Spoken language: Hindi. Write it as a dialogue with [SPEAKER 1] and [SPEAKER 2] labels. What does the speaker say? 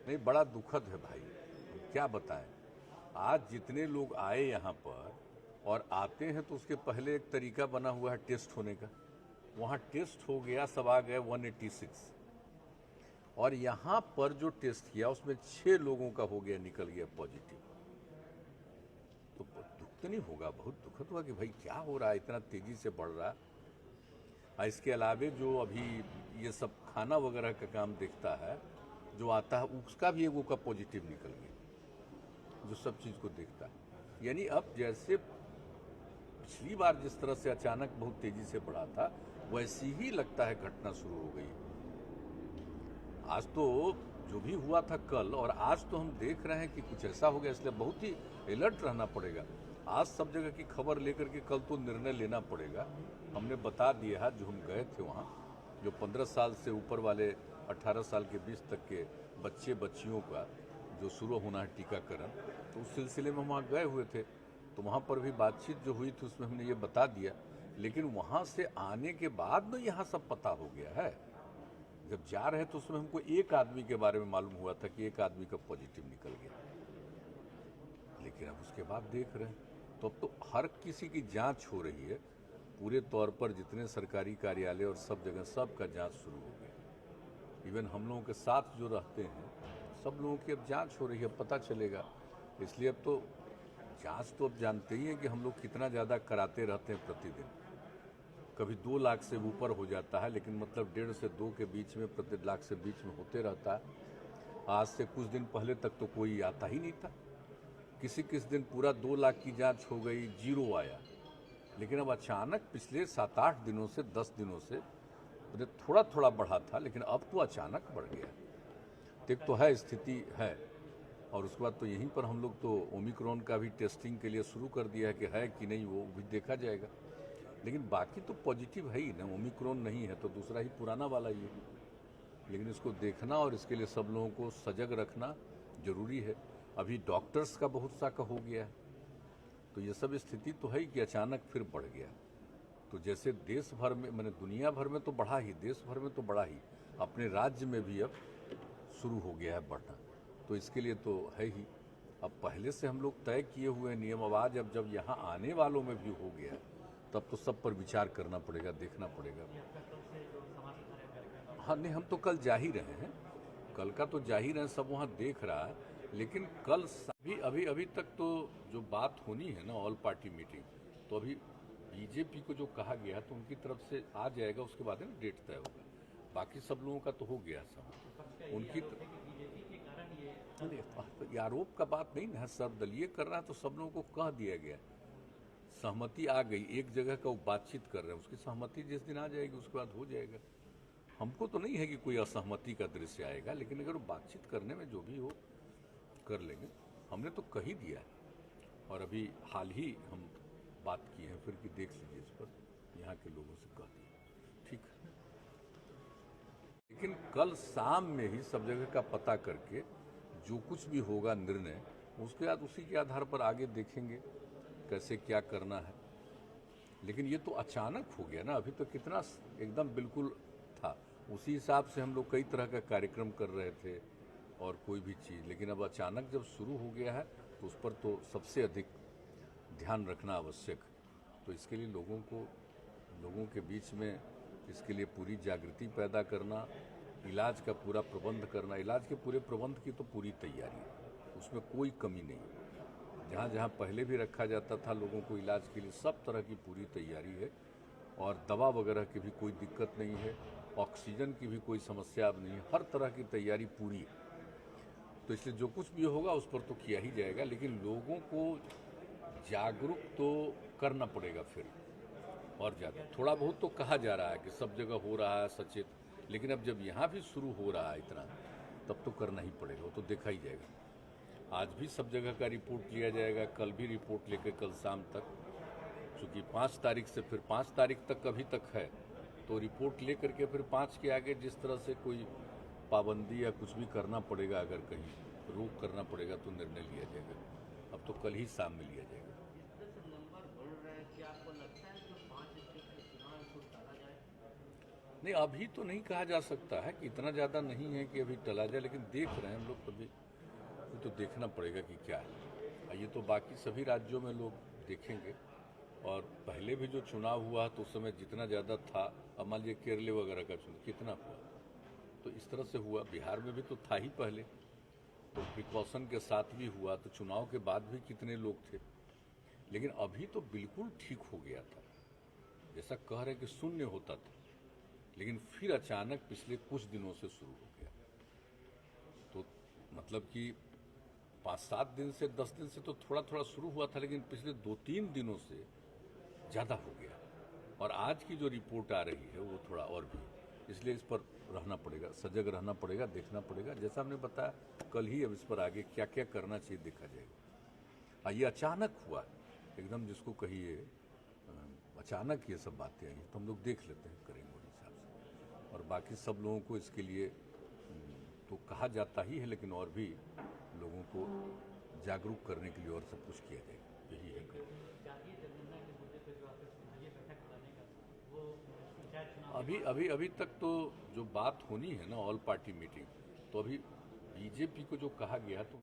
[SPEAKER 1] नहीं, बड़ा दुखद है भाई, क्या बताएं। आज जितने लोग आए यहाँ पर और आते हैं तो उसके पहले एक तरीका बना हुआ है टेस्ट होने का। वहाँ टेस्ट हो गया, सब आ गए 186, और यहाँ पर जो टेस्ट किया उसमें 6 लोगों का हो गया, निकल गया पॉजिटिव। तो दुख तो नहीं होगा, बहुत दुखद हुआ कि भाई क्या हो रहा है, इतना तेजी से बढ़ रहा है। इसके अलावे जो अभी ये सब खाना वगैरह का काम देखता है, जो आता है उसका भी एगो का पॉजिटिव निकल गया, जो सब चीज़ को देखता है। यानी अब जैसे पिछली बार जिस तरह से अचानक बहुत तेजी से बढ़ा था, वैसी ही लगता है घटना शुरू हो गई। आज तो जो भी हुआ था कल और आज तो हम देख रहे हैं कि कुछ ऐसा हो गया, इसलिए बहुत ही अलर्ट रहना पड़ेगा। आज सब जगह की खबर लेकर के कल तो निर्णय लेना पड़ेगा। हमने बता दिया है, जो हम गए थे वहाँ, जो 15 साल से ऊपर वाले 18 साल के बीच तक के बच्चे बच्चियों का जो शुरू होना है टीकाकरण, तो उस सिलसिले में हम वहाँ गए हुए थे। तो वहाँ पर भी बातचीत जो हुई थी उसमें हमने ये बता दिया। लेकिन वहाँ से आने के बाद में यहाँ सब पता हो गया है। जब जा रहे तो उसमें हमको एक आदमी के बारे में मालूम हुआ था कि एक आदमी का पॉजिटिव निकल गया, लेकिन अब उसके बाद देख रहे हैं तो अब तो हर किसी की जांच हो रही है पूरे तौर पर। जितने सरकारी कार्यालय और सब जगह सबका जांच शुरू हो गया। इवन हम लोगों के साथ जो रहते हैं सब लोगों की अब जांच हो रही है, पता चलेगा। इसलिए अब तो जांच तो अब जानते ही हैं कि हम लोग कितना ज़्यादा कराते रहते हैं प्रतिदिन। कभी 2 लाख से ऊपर हो जाता है, लेकिन मतलब 1.5 से 2 के बीच में, प्रति लाख से बीच में होते रहता है। आज से कुछ दिन पहले तक तो कोई आता ही नहीं था। किस दिन पूरा 2 लाख की जांच हो गई, 0 आया। लेकिन अब अचानक पिछले 7-8 दिनों से, 10 दिनों से थोड़ा थोड़ा बढ़ा था, लेकिन अब तो अचानक बढ़ गया। एक तो है स्थिति है, और उसके बाद तो यहीं पर हम लोग तो ओमिक्रॉन का भी टेस्टिंग के लिए शुरू कर दिया है कि है कि नहीं वो भी देखा जाएगा। लेकिन बाकी तो पॉजिटिव है ही ना, ओमिक्रॉन नहीं है तो दूसरा ही पुराना वाला ही है। लेकिन इसको देखना और इसके लिए सब लोगों को सजग रखना जरूरी है। अभी डॉक्टर्स का बहुत सा का हो गया है, तो ये सब स्थिति तो है ही कि अचानक फिर बढ़ गया। तो जैसे देश भर में, मैंने दुनिया भर में तो बढ़ा ही, देश भर में तो बढ़ा ही, अपने राज्य में भी अब शुरू हो गया है बढ़ना। तो इसके लिए तो है ही, अब पहले से हम लोग तय किए हुए नियम, अब आज अब जब यहाँ आने वालों में भी हो गया तब तो सब पर विचार करना पड़ेगा, देखना पड़ेगा। हाँ नहीं, हम तो कल जा ही रहे हैं, कल का तो जा ही रहे हैं, सब वहाँ देख रहा है। लेकिन कल अभी अभी अभी तक तो जो बात होनी है ना, ऑल पार्टी मीटिंग, तो अभी बीजेपी को जो कहा गया तो उनकी तरफ से आ जाएगा, उसके बाद ना डेट तय होगा। बाकी सब लोगों का तो हो गया सब उनकी अरे आरोप का बात नहीं ना, सर्वदलीय कर रहा है तो सब लोगों को कह दिया गया, सहमति आ गई, एक जगह का वो बातचीत कर रहे हैं, उसकी सहमति जिस दिन आ जाएगी उसके बाद हो जाएगा। हमको तो नहीं है कि कोई असहमति का दृश्य आएगा, लेकिन अगर बातचीत करने में जो भी हो कर लेंगे। हमने तो कह ही दिया है, और अभी हाल ही हम बात की है फिर कि देख लीजिए इस पर, यहाँ के लोगों से कह दिया, ठीक है। लेकिन कल शाम में ही सब जगह का पता करके जो कुछ भी होगा निर्णय, उसके बाद उसी के आधार पर आगे देखेंगे कैसे क्या करना है। लेकिन ये तो अचानक हो गया ना, अभी तो कितना एकदम बिल्कुल था, उसी हिसाब से हम लोग कई तरह का कार्यक्रम कर रहे थे और कोई भी चीज़। लेकिन अब अचानक जब शुरू हो गया है तो उस पर तो सबसे अधिक ध्यान रखना आवश्यक। तो इसके लिए लोगों के बीच में इसके लिए पूरी जागृति पैदा करना, इलाज का पूरा प्रबंध करना। इलाज के पूरे प्रबंध की तो पूरी तैयारी है, उसमें कोई कमी नहीं। जहाँ जहाँ पहले भी रखा जाता था लोगों को इलाज के लिए, सब तरह की पूरी तैयारी है, और दवा वगैरह की भी कोई दिक्कत नहीं है, ऑक्सीजन की भी कोई समस्या अब नहीं है, हर तरह की तैयारी पूरी है। तो इसलिए जो कुछ भी होगा उस पर तो किया ही जाएगा, लेकिन लोगों को जागरूक तो करना पड़ेगा फिर और ज़्यादा। थोड़ा बहुत तो कहा जा रहा है कि सब जगह हो रहा है सचेत, लेकिन अब जब यहाँ भी शुरू हो रहा है इतना, तब तो करना ही पड़ेगा, वो तो देखा ही जाएगा। आज भी सब जगह का रिपोर्ट लिया जाएगा, कल भी रिपोर्ट लेकर कल शाम तक, चूँकि 5 तारीख से फिर 5 तारीख तक अभी तक है, तो रिपोर्ट ले करके फिर 5 के आगे जिस तरह से कोई पाबंदी या कुछ भी करना पड़ेगा, अगर कहीं रोक करना पड़ेगा तो निर्णय लिया जाएगा। अब तो कल ही शाम में लिया जाएगा।
[SPEAKER 2] जिस तरह से नंबर बढ़ रहा है, क्या आपको लगता है कि 5 स्टेट के चुनाव को टाला जाए?
[SPEAKER 1] नहीं, अभी तो नहीं कहा जा सकता है कि इतना ज़्यादा नहीं है कि अभी टला जाए, लेकिन देख रहे हैं हम लोग, अभी तो देखना पड़ेगा कि क्या है। ये तो बाकी सभी राज्यों में लोग देखेंगे। और पहले भी जो चुनाव हुआ तो उस समय जितना ज़्यादा था, अब मान लीजिए केरल वगैरह का चुनाव कितना हुआ, तो इस तरह से हुआ। बिहार में भी तो था ही पहले, तो प्रिकॉशन के साथ भी हुआ, तो चुनाव के बाद भी कितने लोग थे। लेकिन अभी तो बिल्कुल ठीक हो गया था, जैसा कह रहे कि शून्य होता था, लेकिन फिर अचानक पिछले कुछ दिनों से शुरू हो गया। तो मतलब कि 5-7 दिन से 10 दिन से तो थोड़ा थोड़ा शुरू हुआ था, लेकिन पिछले 2-3 दिनों से ज़्यादा हो गया। और आज की जो रिपोर्ट आ रही है वो थोड़ा और भी, इसलिए इस पर रहना पड़ेगा, सजग रहना पड़ेगा, देखना पड़ेगा। जैसा हमने बताया कल ही, अब इस पर आगे क्या क्या करना चाहिए देखा जाएगा। ये अचानक हुआ एकदम, जिसको कहिए अचानक ये सब बातें आई, तो हम लोग देख लेते हैं, करेंगे उस हिसाब से। और बाकी सब लोगों को इसके लिए तो कहा जाता ही है, लेकिन और भी लोगों को जागरूक करने के लिए और सब कुछ किया जाएगा, यही है। अभी तक तो जो बात होनी है ना, ऑल पार्टी मीटिंग, तो अभी बीजेपी को जो कहा गया तो